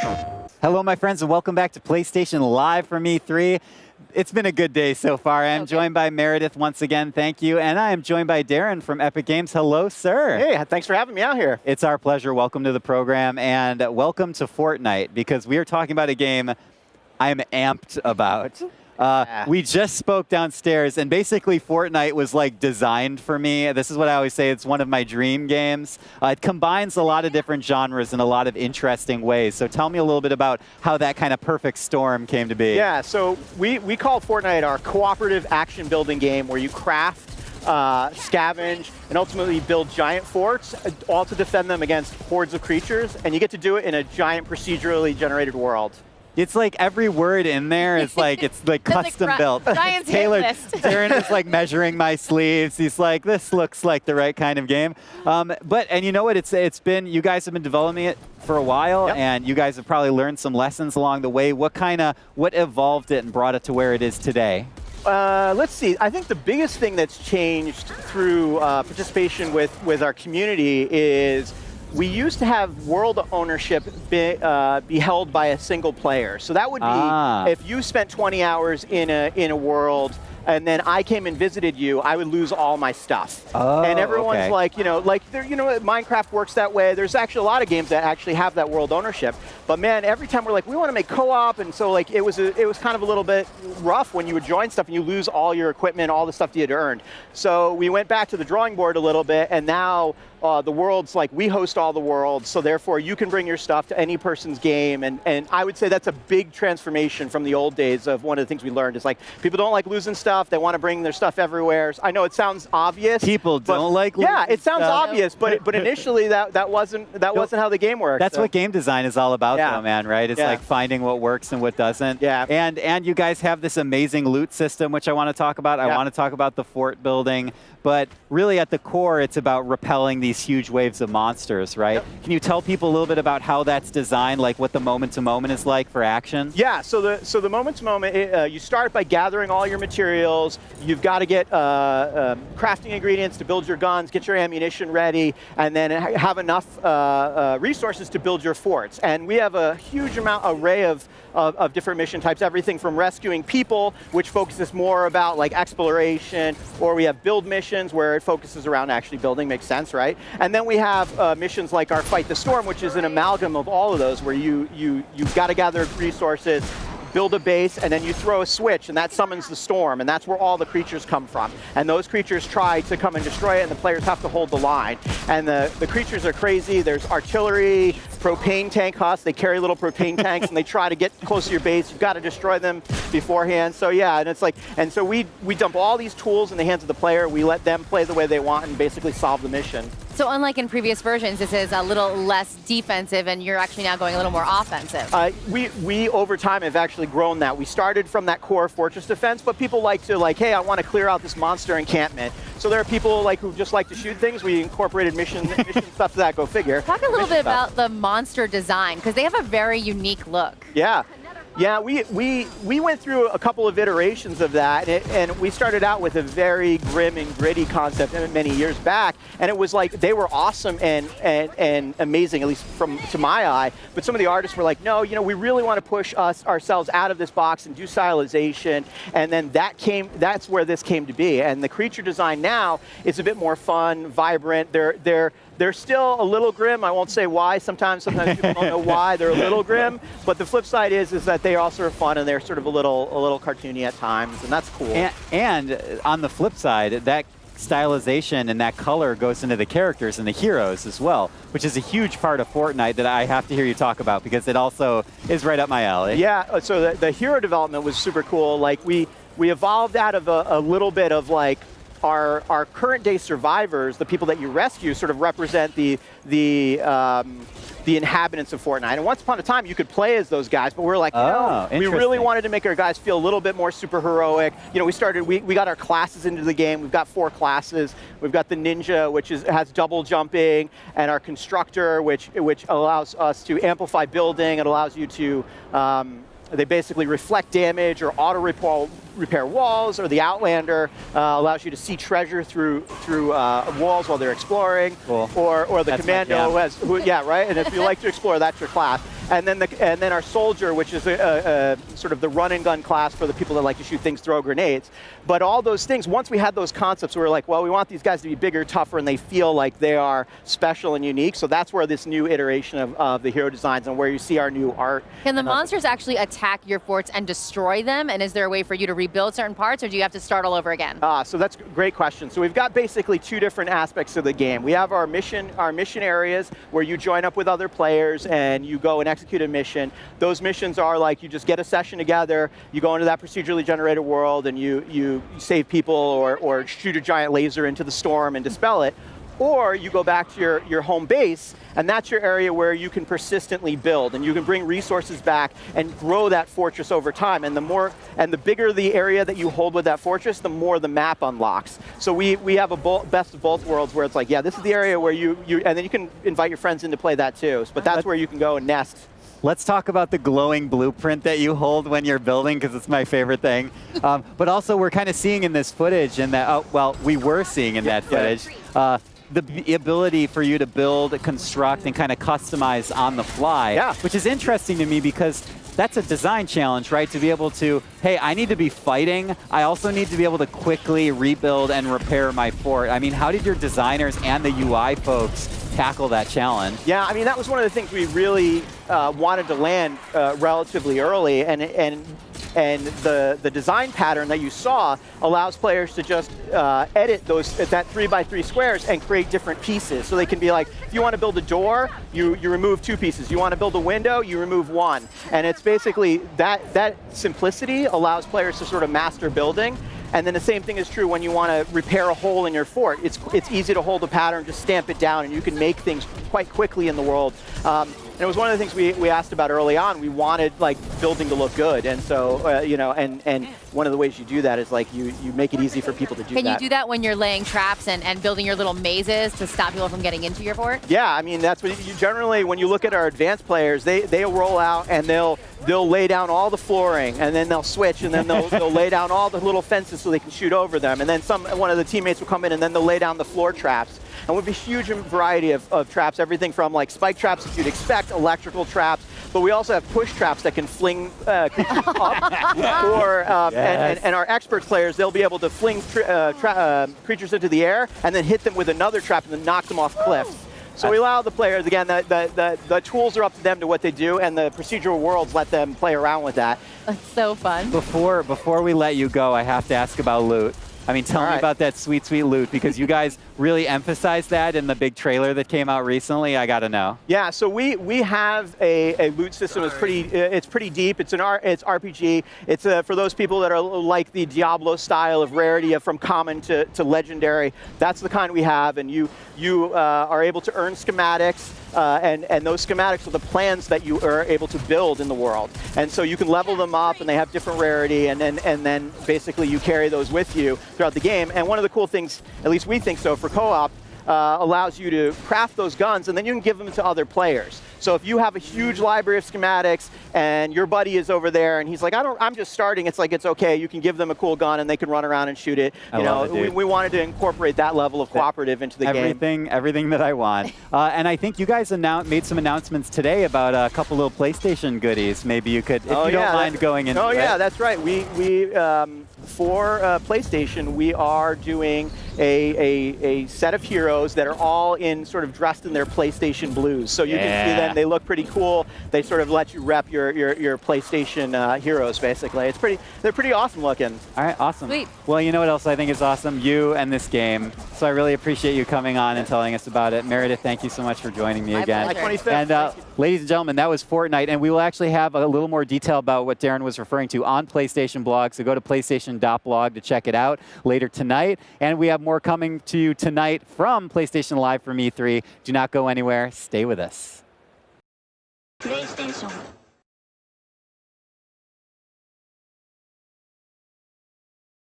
Hello, my friends, and welcome back to PlayStation Live from E3. It's been a good day so far. I'm joined by Meredith once again. Thank you. And I am joined by Darren from Epic Games. Hello, sir. Hey, thanks for having me out here. It's our pleasure. Welcome to the program, and welcome to Fortnite, because we are talking about a game I'm amped about. We just spoke downstairs, and basically Fortnite was like designed for me. This is what I always say, it's one of my dream games. It combines a lot of different genres in a lot of interesting ways. So tell me a little bit about how that kind of perfect storm came to be. Yeah, so we call Fortnite our cooperative action building game where you craft, scavenge, and ultimately build giant forts, all to defend them against hordes of creatures, and you get to do it in a giant procedurally generated world. It's like every word in there is like, it's like custom built. Science Tailored. list. Darren is like measuring my sleeves. He's like, this looks like the right kind of game. And you know what? It's been, you guys have been developing it for a while, and you guys have probably learned some lessons along the way. What evolved it and brought it to where it is today? Let's see. I think the biggest thing that's changed through participation with our community is we used to have world ownership be held by a single player. So that would be if you spent 20 hours in a world and then I came and visited you, I would lose all my stuff. And everyone's like, Minecraft works that way. There's actually a lot of games that actually have that world ownership. But man, every time we're like, we want to make co-op, and so like it was kind of a little bit rough when you would join stuff and you lose all your equipment, all the stuff that you had earned. So we went back to the drawing board a little bit, and now the world's like, we host all the worlds, so therefore you can bring your stuff to any person's game. And I would say that's a big transformation from the old days of one of the things we learned is like, people don't like losing stuff. They want to bring their stuff everywhere. I know it sounds obvious. People don't like losing it sounds stuff. obvious, but initially that wasn't how the game worked. That's what game design is all about, though, man, right? It's like finding what works and what doesn't. Yeah. And you guys have this amazing loot system, which I want to talk about. I want to talk about the fort building. But really at the core, it's about repelling these huge waves of monsters, right? Yep. Can you tell people a little bit about how that's designed, like what the moment-to-moment is like for action? Yeah, so the moment-to-moment, you start by gathering all your materials. You've got to get crafting ingredients to build your guns, get your ammunition ready, and then have enough resources to build your forts. And we have a huge array of different mission types, everything from rescuing people, which focuses more about like exploration, or we have build missions where it focuses around actually building, makes sense, right? And then we have missions like our Fight the Storm, which is an amalgam of all of those, where you've got to gather resources, build a base, and then you throw a switch, and that summons the storm, and that's where all the creatures come from. And those creatures try to come and destroy it, and the players have to hold the line. And the creatures are crazy. There's artillery, propane tank huts. They carry little propane tanks, and they try to get close to your base. You've got to destroy them beforehand. So yeah, and it's like, and so we dump all these tools in the hands of the player. We let them play the way they want and basically solve the mission. So unlike in previous versions, this is a little less defensive, and you're actually now going a little more offensive. We over time have actually grown that. We started from that core fortress defense, but people like to hey, I want to clear out this monster encampment. So there are people like who just like to shoot things. We incorporated mission stuff to that. Go figure. Talk a little bit about the monster design, because they have a very unique look. Yeah. Yeah, we went through a couple of iterations of that, and we started out with a very grim and gritty concept many years back, and it was like they were awesome and amazing, at least to my eye. But some of the artists were like, no, we really want to push ourselves out of this box and do stylization, and then that's where this came to be. And the creature design now is a bit more fun, vibrant. They're still a little grim. I won't say why. Sometimes people don't know why they're a little grim. But the flip side is that they also are fun, and they're sort of a little cartoony at times, and that's cool. And on the flip side, that stylization and that color goes into the characters and the heroes as well, which is a huge part of Fortnite that I have to hear you talk about, because it also is right up my alley. Yeah. So the hero development was super cool. Like we evolved out of a little bit of like our current day survivors, the people that you rescue, sort of represent the inhabitants of Fortnite. And once upon a time, you could play as those guys, but we're like, we really wanted to make our guys feel a little bit more super heroic. We got our classes into the game. We've got 4 classes. We've got the ninja, which has double jumping, and our constructor, which allows us to amplify building. It allows you to they basically reflect damage or auto repair walls, or the Outlander allows you to see treasure through walls while they're exploring, or the Commando right? And if you like to explore, that's your class. and then our soldier, which is sort of the run and gun class for the people that like to shoot things, throw grenades. But all those things, once we had those concepts, we were like, well, we want these guys to be bigger, tougher, and they feel like they are special and unique. So that's where this new iteration of the hero designs and where you see our new art. Can the monsters actually attack your forts and destroy them? And is there a way for you to rebuild certain parts, or do you have to start all over again? So that's a great question. So we've got basically two different aspects of the game. We have our mission areas where you join up with other players and you go and execute a mission. Those missions are like you just get a session together, you go into that procedurally generated world, and you save people or shoot a giant laser into the storm and dispel it. Or you go back to your home base, and that's your area where you can persistently build, and you can bring resources back and grow that fortress over time. And the bigger the area that you hold with that fortress, the more the map unlocks. So we have a best of both worlds where it's like, yeah, this is the area where and then you can invite your friends in to play that too. But that's where you can go and nest. Let's talk about the glowing blueprint that you hold when you're building, because it's my favorite thing. But also, we're kind of seeing in this footage, and that we were seeing in that footage, the ability for you to build, construct, and kind of customize on the fly, which is interesting to me because that's a design challenge, right? To be able to, hey, I need to be fighting. I also need to be able to quickly rebuild and repair my fort. I mean, how did your designers and the UI folks tackle that challenge? Yeah, I mean, that was one of the things we really wanted to land relatively early, and the design pattern that you saw allows players to just edit that 3x3 squares and create different pieces. So they can be like, if you want to build a door, you remove 2 pieces. You want to build a window, you remove 1. And it's basically that simplicity allows players to sort of master building. And then the same thing is true when you want to repair a hole in your fort. It's easy to hold a pattern, just stamp it down, and you can make things quite quickly in the world. And it was one of the things we asked about early on. We wanted like building to look good, and so you know, and one of the ways you do that is like you make it easy for people to do that. Can you do that when you're laying traps and building your little mazes to stop people from getting into your fort? Yeah, I mean that's what you generally, when you look at our advanced players, they'll roll out and they'll lay down all the flooring, and then they'll switch, and then they'll lay down all the little fences so they can shoot over them, and then one of the teammates will come in and then they'll lay down the floor traps. And with a huge variety of traps, everything from like spike traps that you'd expect, electrical traps, but we also have push traps that can fling creatures up. Or, and our expert players, they'll be able to fling creatures into the air and then hit them with another trap and then knock them off cliffs. So we allow the players, again, the tools are up to them to what they do, and the procedural worlds let them play around with that. That's so fun. Before we let you go, I have to ask about loot. I mean, tell me about that sweet, sweet loot, because you guys really emphasized that in the big trailer that came out recently. I got to know. Yeah, so we have a loot system. It's pretty deep. It's RPG. It's for those people that are like the Diablo style of rarity, from common to legendary. That's the kind we have, and you are able to earn schematics. And those schematics are the plans that you are able to build in the world. And so you can level them up, and they have different rarity, and then basically you carry those with you throughout the game. And one of the cool things, at least we think so, for co-op, allows you to craft those guns, and then you can give them to other players. So if you have a huge library of schematics and your buddy is over there and he's like, I'm just starting, it's like, it's okay, you can give them a cool gun and they can run around and shoot it. We wanted to incorporate that level of cooperative into the game. Everything that I want. And I think you guys made some announcements today about a couple little PlayStation goodies. Maybe you could, if you don't mind going into it. Yeah, that's right. For PlayStation, we are doing a set of heroes that are all sort of dressed in their PlayStation blues. So you can see them. They look pretty cool. They sort of let you rep your PlayStation heroes, basically. They're pretty awesome looking. All right, awesome. Sweet. Well, you know what else I think is awesome? You and this game. So I really appreciate you coming on and telling us about it. Meredith, thank you so much for joining me again. And ladies and gentlemen, that was Fortnite, and we will actually have a little more detail about what Darren was referring to on PlayStation Blog. So go to PlayStation.blog to check it out later tonight. And we have more coming to you tonight from PlayStation Live from E3. Do not go anywhere. Stay with us. PlayStation